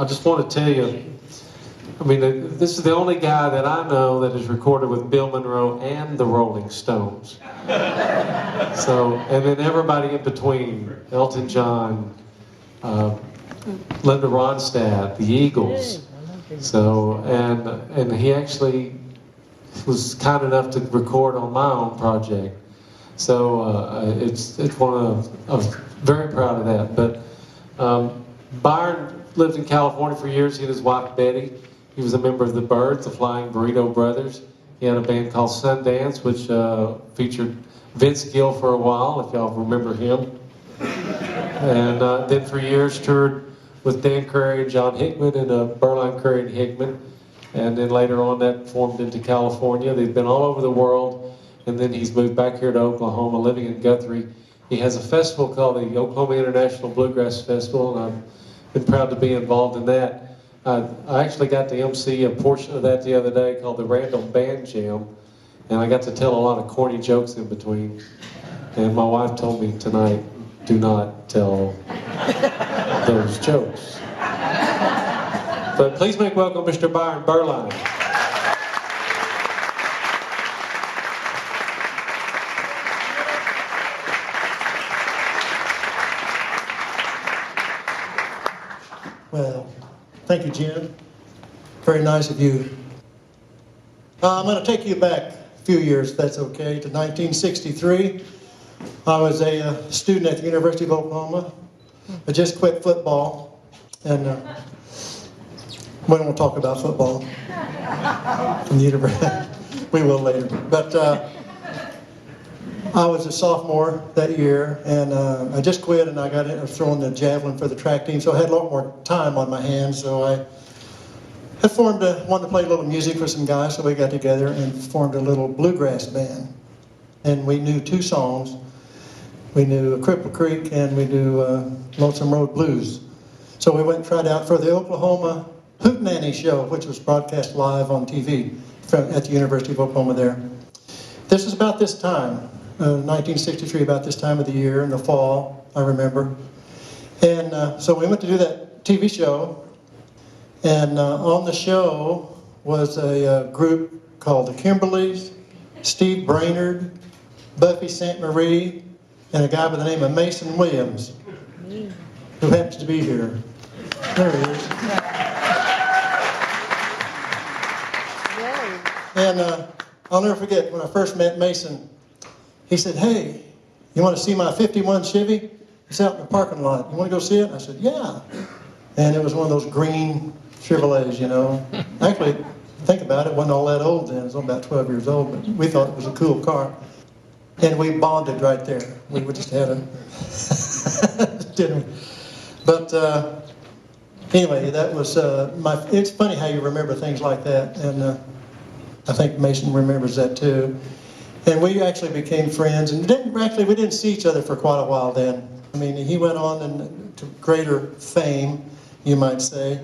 just want to tell you, I mean, this is the only guy that I know that has recorded with Bill Monroe and the Rolling Stones. So, and then everybody in between, Elton John, Linda Ronstadt, the Eagles. So, and he actually was kind enough to record on my own project. So it's one of, I was very proud of that. But Byron lived in California for years. He and his wife Betty. He was a member of the Byrds, the Flying Burrito Brothers. He had a band called Sundance, which featured Vince Gill for a while, if y'all remember him. And then for years toured with Dan Curry and John Hickman and Berline Curry and Hickman. And then later on that formed into California. They've been all over the world. And then he's moved back here to Oklahoma, living in Guthrie. He has a festival called the Oklahoma International Bluegrass Festival, and I've been proud to be involved in that. I actually got to MC a portion of that the other day called the Random Band Jam, and I got to tell a lot of corny jokes in between. And my wife told me tonight, do not tell those jokes. But please make welcome Mr. Byron Berline. Well, thank you, Jim. Very nice of you. I'm going to take you back a few years, if that's okay, to 1963. I was a student at the University of Oklahoma. I just quit football, and we won't talk about football from the university. We will later. But I was a sophomore that year, and I just quit, and I was throwing the javelin for the track team, so I had a lot more time on my hands. So I wanted to play a little music for some guys, so we got together and formed a little bluegrass band. And we knew two songs. We knew Cripple Creek, and we knew Lonesome Road Blues. So we went and tried out for the Oklahoma Hootenanny Show, which was broadcast live on TV at the University of Oklahoma there. This was about this time. 1963, about this time of the year, in the fall, I remember. And so we went to do that TV show, and on the show was a group called the Kimberleys, Steve Brainerd, Buffy St. Marie, and a guy by the name of Mason Williams, who happens to be here. There he is. And I'll never forget, when I first met Mason, he said, "Hey, you want to see my 51 Chevy? It's out in the parking lot. You want to go see it?" I said, "Yeah." And it was one of those green Chevrolets, you know. Actually, think about it, it wasn't all that old then. It was only about 12 years old, but we thought it was a cool car. And we bonded right there. We just had a, didn't we? But anyway, that was it's funny how you remember things like that. And I think Mason remembers that too. And we actually became friends, and we didn't see each other for quite a while then. I mean, he went on to greater fame, you might say,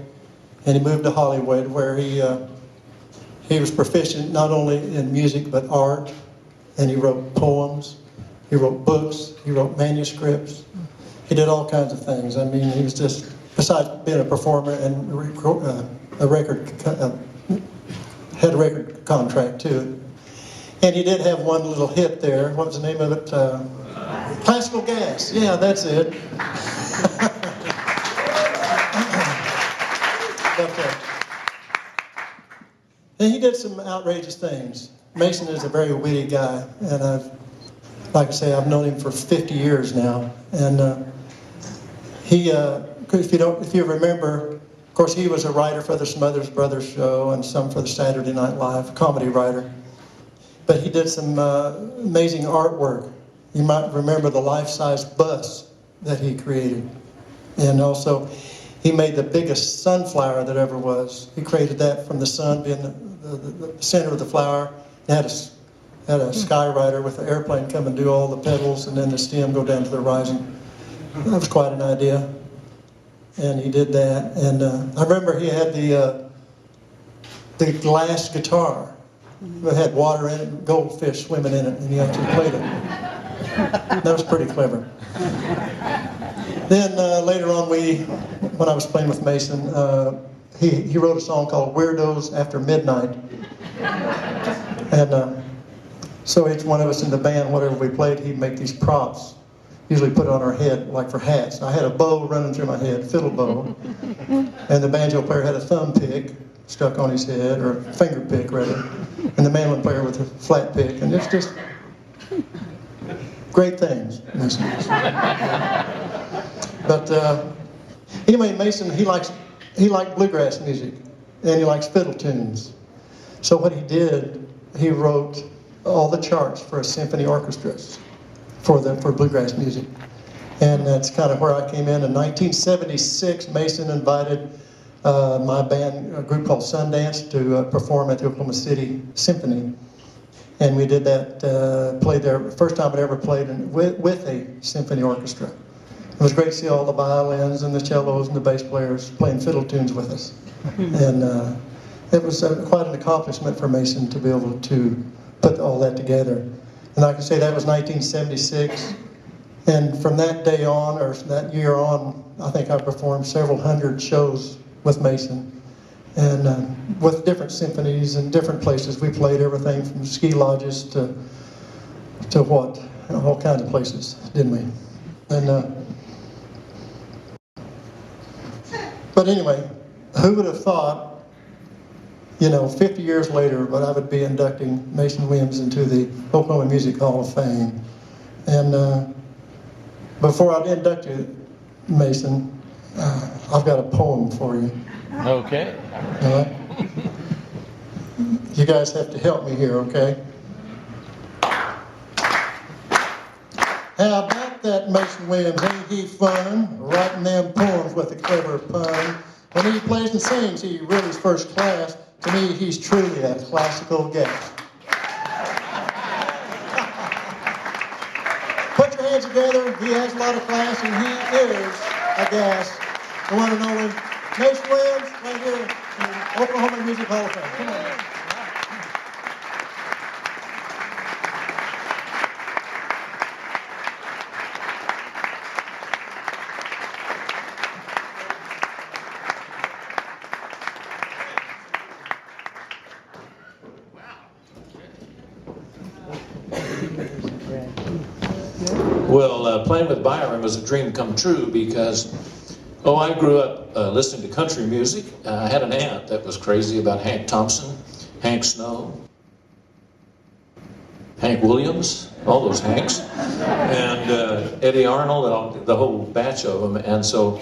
and he moved to Hollywood, where he was proficient not only in music but art, and he wrote poems, he wrote books, he wrote manuscripts, he did all kinds of things. I mean, he was just, besides being a performer and had a record contract too. And he did have one little hit there. What was the name of it? Classical Gas. Yeah, that's it. But, and he did some outrageous things. Mason is a very witty guy, and like I say, I've known him for 50 years now. And if you remember, of course, he was a writer for the Smothers Brothers show and some for the Saturday Night Live, comedy writer. But he did some amazing artwork. You might remember the life-size bus that he created. And also, he made the biggest sunflower that ever was. He created that from the sun being the center of the flower. He had a skywriter with an airplane come and do all the petals, and then the stem go down to the horizon. That was quite an idea. And he did that. And I remember he had the glass guitar. It had water in it and goldfish swimming in it, and he actually played it. That was pretty clever. Then later on, when I was playing with Mason, he wrote a song called Weirdos After Midnight. And so each one of us in the band, whatever we played, he'd make these props, usually put on our head, like for hats. I had a bow running through my head, fiddle bow, and the banjo player had a thumb pick stuck on his head, or finger pick rather, and the mandolin player with a flat pick, and it's just great things. But anyway, Mason, he liked bluegrass music, and he likes fiddle tunes. So what he did, he wrote all the charts for a symphony orchestra for bluegrass music. And that's kind of where I came in. In 1976, Mason invited my band, a group called Sundance, to perform at the Oklahoma City Symphony. And we did that, played there, first time I'd ever played with a symphony orchestra. It was great to see all the violins and the cellos and the bass players playing fiddle tunes with us. And it was quite an accomplishment for Mason to be able to put all that together. And I can say that was 1976. And from that day on, or that year on, I think I performed several hundred shows with Mason. And with different symphonies and different places. We played everything from ski lodges to what? All kinds of places, didn't we? And but anyway, who would have thought, 50 years later, but I would be inducting Mason Williams into the Oklahoma Music Hall of Fame. And before I induct you, Mason, I've got a poem for you. Okay. All right? You guys have to help me here, okay? How about that, Mason Williams? Ain't he fun? Writing them poems with a clever pun. When he plays and sings, he really is first class. To me, he's truly a classical guest. Put your hands together. He has a lot of class, and he is a gas. The one and only Mason Williams, right here in the Oklahoma Music Hall of Fame. Come on, man. Well, playing with Byron was a dream come true because, I grew up listening to country music. I had an aunt that was crazy about Hank Thompson, Hank Snow, Hank Williams, all those Hanks, and Eddie Arnold, and the whole batch of them. And so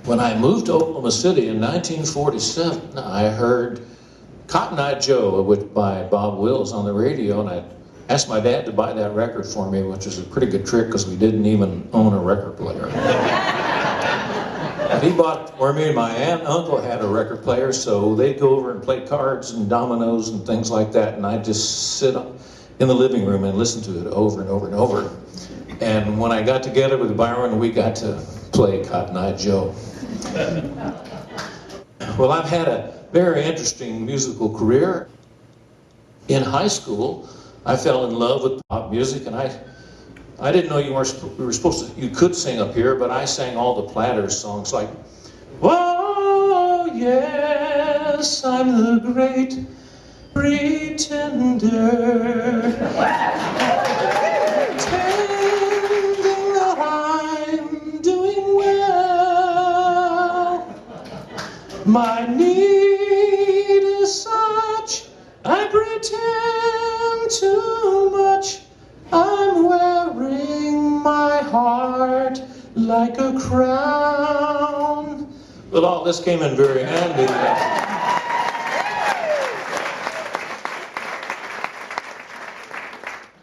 when I moved to Oklahoma City in 1947, I heard Cotton Eye Joe by Bob Wills on the radio, and I asked my dad to buy that record for me, which was a pretty good trick because we didn't even own a record player. But he bought where me and my aunt and uncle had a record player, so they'd go over and play cards and dominoes and things like that, and I'd just sit in the living room and listen to it over and over and over. And when I got together with Byron, we got to play Cotton Eye Joe. Well, I've had a very interesting musical career. In high school, I fell in love with pop music, and I didn't know you were supposed to, you could sing up here, but I sang all the Platters songs like, oh yes, I'm the great pretender, pretending that I'm doing well. My need is such, I pretend too much. I'm wearing my heart like a crown. Well, all this came in very handy.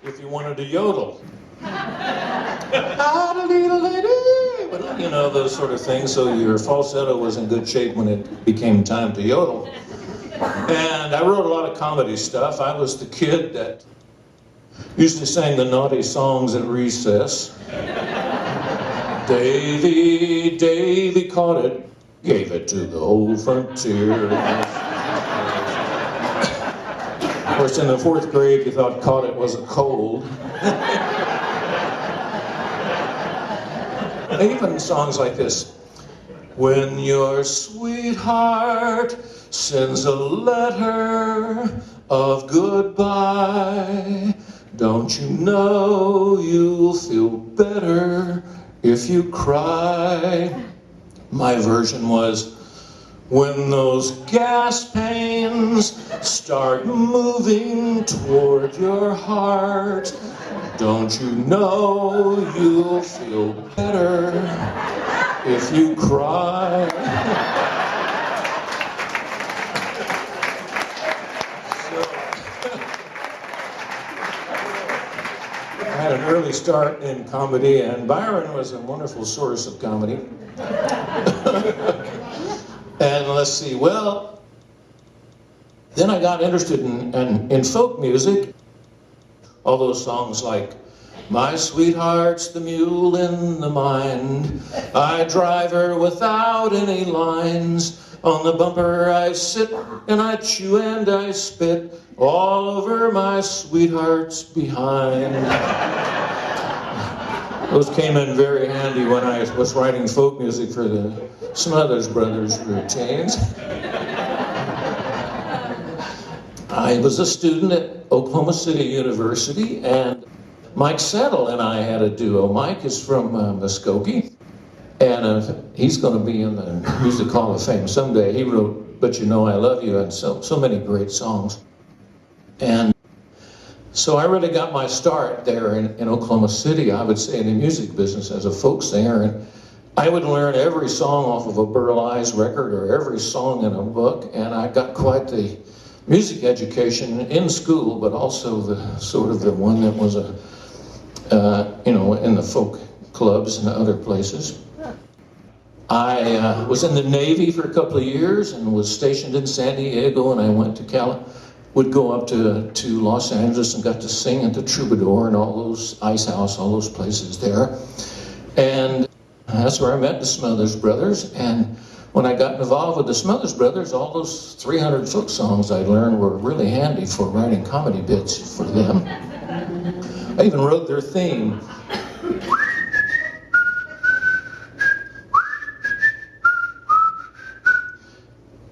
If you wanted to yodel. Well, those sort of things, so your falsetto was in good shape when it became time to yodel. And I wrote a lot of comedy stuff. I was the kid that usually sang the naughty songs at recess. Davy caught it, gave it to the old frontier. Of course, in the 4th grade, you thought caught it was a cold. Even songs like this. When your sweetheart sends a letter of goodbye, don't you know you'll feel better if you cry? My version was, when those gas pains start moving toward your heart, don't you know you'll feel better if you cry? I had an early start in comedy, and Byron was a wonderful source of comedy. And let's see, well, then I got interested in folk music. All those songs like, my sweetheart's the mule in the mind, I drive her without any lines, on the bumper I sit and I chew and I spit all over my sweetheart's behind. Those came in very handy when I was writing folk music for the Smothers Brothers routines. I was a student at Oklahoma City University, and Mike Settle and I had a duo. Mike is from Muskogee, and he's going to be in the Music Hall of Fame someday. He wrote But You Know I Love You and so many great songs. And so I really got my start there in Oklahoma City, I would say, in the music business as a folk singer. And I would learn every song off of a Burl-Ives record or every song in a book, and I got quite the music education in school, but also the sort of the one that was in the folk clubs and other places. I was in the Navy for a couple of years and was stationed in San Diego, and I went to would go up to Los Angeles and got to sing at the Troubadour and all those Ice House, all those places there. And that's where I met the Smothers Brothers. And when I got involved with the Smothers Brothers, all those 300 folk songs I learned were really handy for writing comedy bits for them. I even wrote their theme.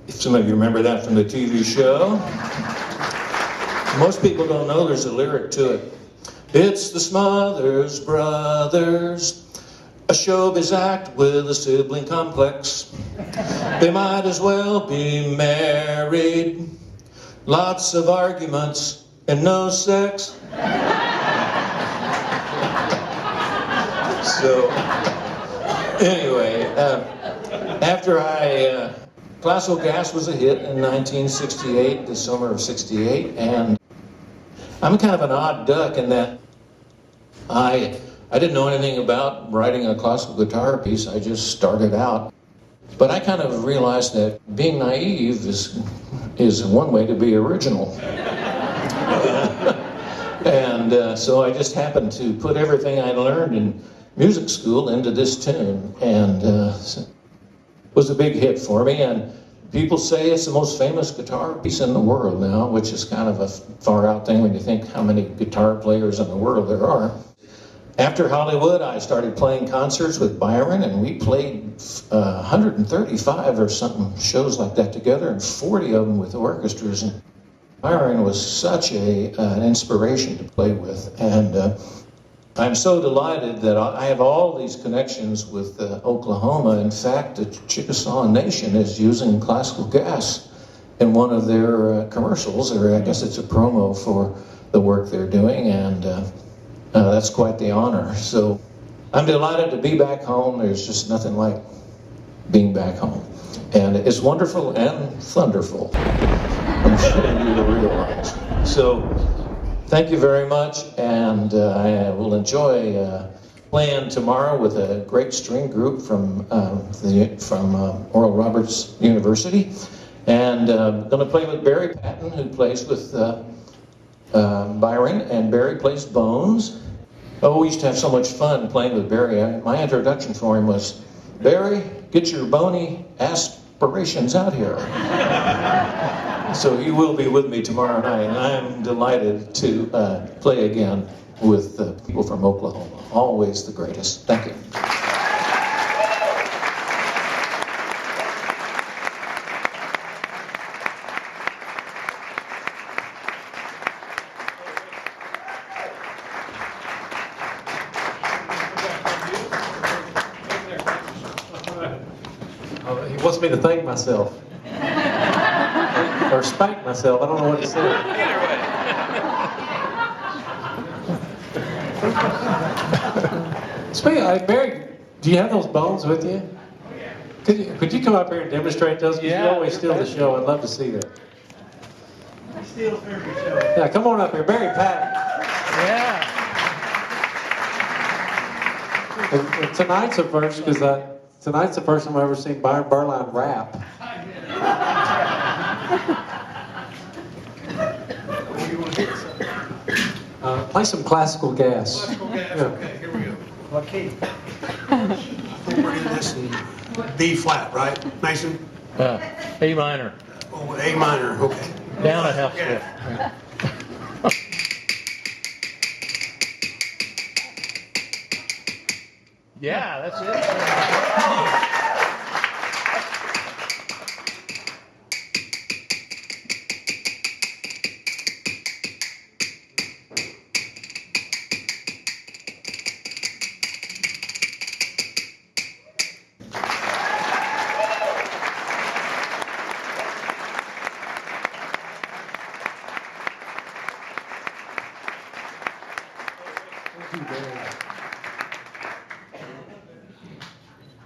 If some of you remember that from the TV show. Most people don't know there's a lyric to it. It's the Smothers Brothers, a showbiz act with a sibling complex. They might as well be married. Lots of arguments and no sex. So, anyway, after Classical Gas was a hit in 1968, the summer of '68, and I'm kind of an odd duck in that I didn't know anything about writing a classical guitar piece. I just started out. But I kind of realized that being naive is one way to be original. And so I just happened to put everything I learned in music school into this tune, and it was a big hit for me. And people say it's the most famous guitar piece in the world now, which is kind of a far out thing when you think how many guitar players in the world there are. After Hollywood, I started playing concerts with Byron, and we played 135 or something shows like that together, and 40 of them with orchestras. And Byron was such an inspiration to play with, and I'm so delighted that I have all these connections with Oklahoma. In fact, the Chickasaw Nation is using Classical Gas in one of their commercials, or I guess it's a promo for the work they're doing, and that's quite the honor. So I'm delighted to be back home. There's just nothing like being back home. And it's wonderful and thunderful. I'm sure you will realize. So thank you very much, and I will enjoy playing tomorrow with a great string group from Oral Roberts University. And I'm going to play with Barry Patton, who plays with Byron, and Barry plays Bones. Oh, we used to have so much fun playing with Barry. My introduction for him was, Barry, get your bony aspirations out here. So he will be with me tomorrow night, and I'm delighted to play again with people from Oklahoma. Always the greatest. Thank you. me to thank myself. Or spank myself. I don't know what he said. Speaking of, Barry, do you have those bones with you? Could you come up here and demonstrate those? Because you always steal the show. I'd love to see that. He steals every show. Yeah, come on up here. Barry Patton. Yeah. And tonight's a first, because tonight's the first time I've ever seen Byron Berline rap. Play some classical gas. Classical gas, Yeah. okay, here we go. What key? We're in this in B flat, right, Mason? A minor. Oh, A minor, okay. Down a half Yeah. step. Yeah, that's it.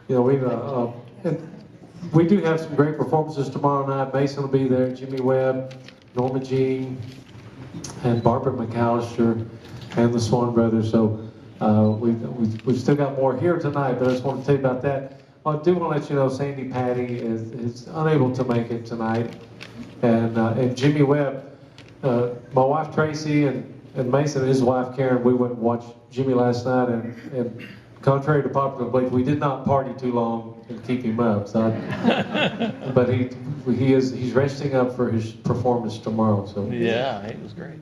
You know, we do have some great performances tomorrow night. Mason will be there, Jimmy Webb, Norma Jean, and Barbara McAllister, and the Swan Brothers. So we've still got more here tonight, but I just want to tell you about that. I do want to let you know Sandy Patty is unable to make it tonight, and Jimmy Webb, my wife Tracy and Mason and his wife Karen, we went and watched Jimmy last night, and contrary to popular belief, we did not party too long and keep him up. So, but he's resting up for his performance tomorrow. So Yeah, it was great.